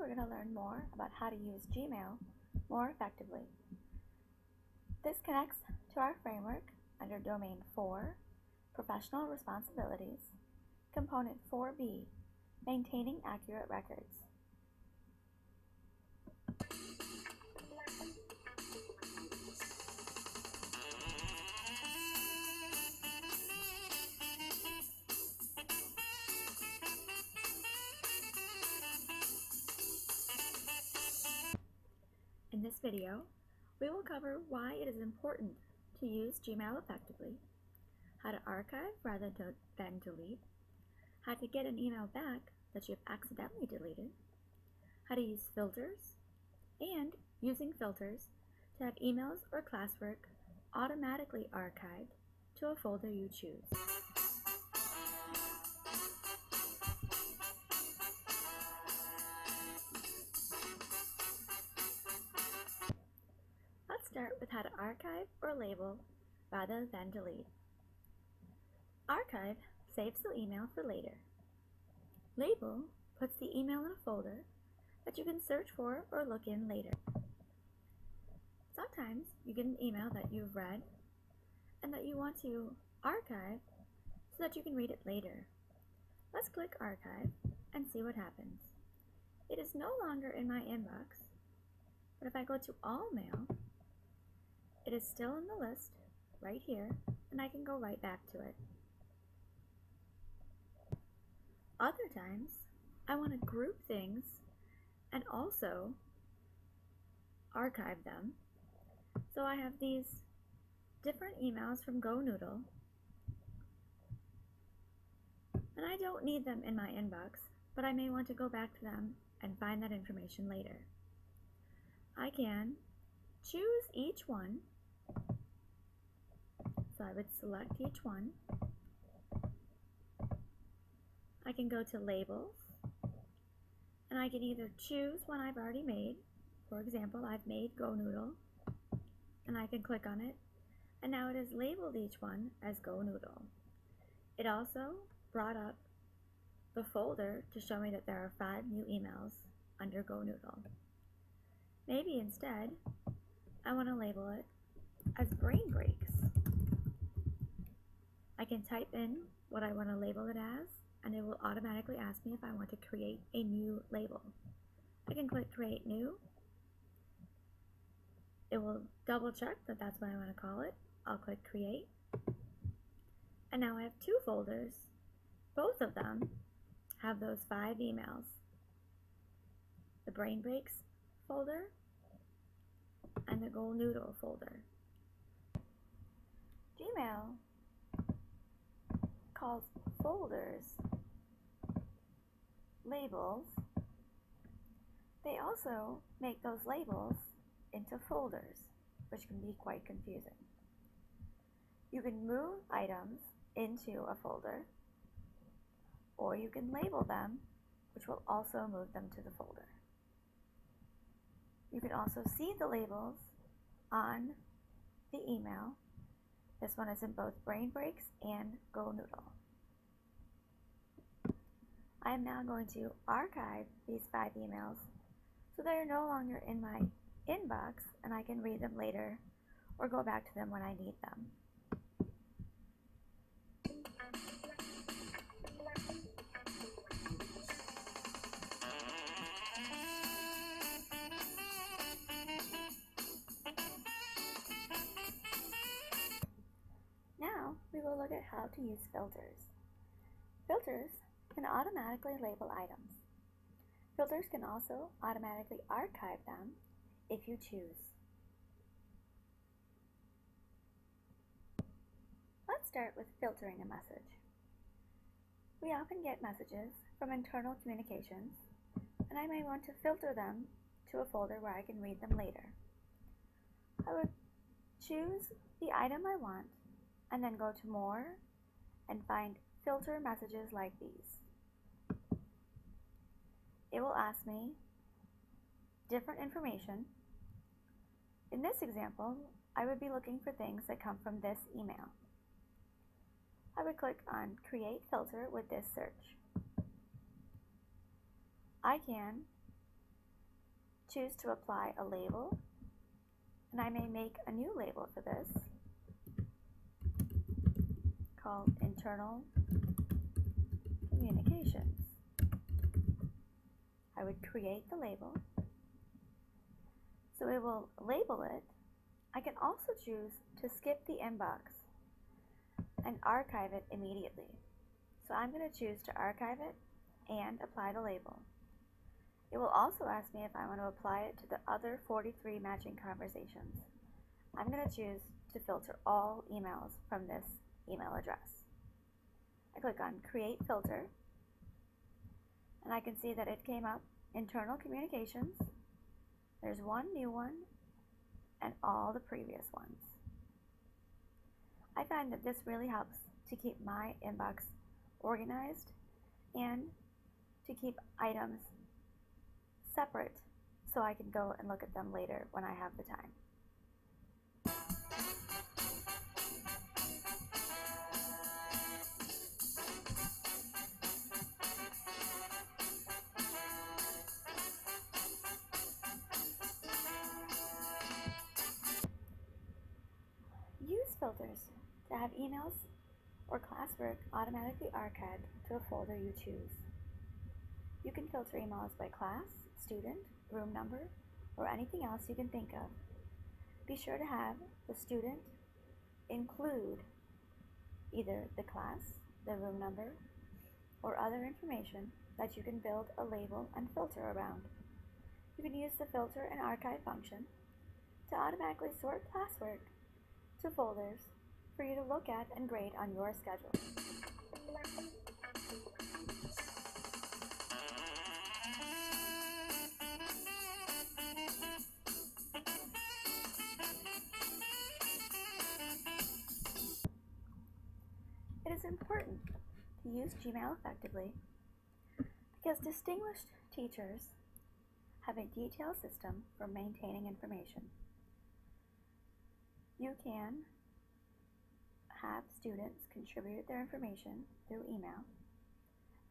we're going to learn more about how to use Gmail more effectively. This connects to our framework under Domain 4, Professional Responsibilities, Component 4B, Maintaining Accurate Records. In this video, we will cover why it is important to use Gmail effectively, how to archive rather than delete, how to get an email back that you've accidentally deleted, how to use filters, and using filters to have emails or classwork automatically archived to a folder you choose. Let's start with how to archive or label rather than delete. Archive saves the email for later. Label puts the email in a folder that you can search for or look in later. Sometimes you get an email that you've read and that you want to archive so that you can read it later. Let's click Archive and see what happens. It is no longer in my inbox, but if I go to All Mail, it is still in the list right here, and I can go right back to it. Other times, I want to group things and also archive them. So I have these different emails from GoNoodle, and I don't need them in my inbox, but I may want to go back to them and find that information later. I can choose each one, so I would select each one. I can go to Labels, and I can either choose one I've already made. For example, I've made GoNoodle, and I can click on it, and now it has labeled each one as GoNoodle. It also brought up the folder to show me that there are 5 new emails under GoNoodle. Maybe instead, I want to label it as Brain Breaks. I can type in what I want to label it as, and it will automatically ask me if I want to create a new label. I can click Create New. It will double check that that's what I want to call it. I'll click Create. And now I have 2 folders. Both of them have those 5 emails. The Brain Breaks folder and the GoNoodle folder. Gmail calls folders labels. They also make those labels into folders, which can be quite confusing. You can move items into a folder, or you can label them, which will also move them to the folder. You can also see the labels on the email. This one is in both Brain Breaks and GoNoodle. I am now going to archive these 5 emails so they are no longer in my inbox and I can read them later or go back to them when I need them. Now we will look at how to use filters. Filters can automatically label items. Filters can also automatically archive them if you choose. Let's start with filtering a message. We often get messages from internal communications, and I may want to filter them to a folder where I can read them later. I would choose the item I want and then go to More and find Filter Messages like these. It will ask me different information. In this example, I would be looking for things that come from this email. I would click on Create Filter with this search. I can choose to apply a label, and I may make a new label for this called internal communications. I would create the label, so it will label it. I can also choose to skip the inbox and archive it immediately. So I'm going to choose to archive it and apply the label. It will also ask me if I want to apply it to the other 43 matching conversations. I'm going to choose to filter all emails from this email address. I click on Create Filter, and I can see that it came up Internal Communications. There's one new one and all the previous ones. I find that this really helps to keep my inbox organized and to keep items separate so I can go and look at them later when I have the time. Use filters to have emails or classwork automatically archived to a folder you choose. You can filter emails by class, student, room number, or anything else you can think of. Be sure to have the student include either the class, the room number, or other information that you can build a label and filter around. You can use the filter and archive function to automatically sort classwork to folders for you to look at and grade on your schedule. It is important to use Gmail effectively because distinguished teachers have a detailed system for maintaining information. You can have students contribute their information through email,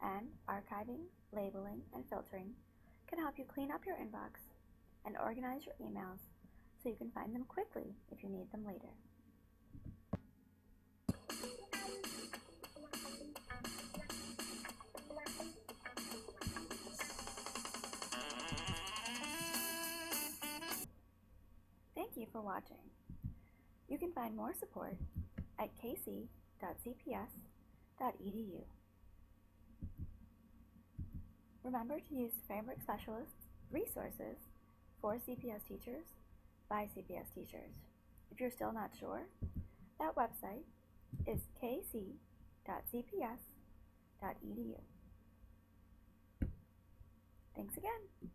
and archiving, labeling, and filtering can help you clean up your inbox and organize your emails so you can find them quickly if you need them later. Thank you for watching. You can find more support at kc.cps.edu. Remember to use Framework Specialists resources for CPS teachers by CPS teachers. If you're still not sure, that website is kc.cps.edu. Thanks again.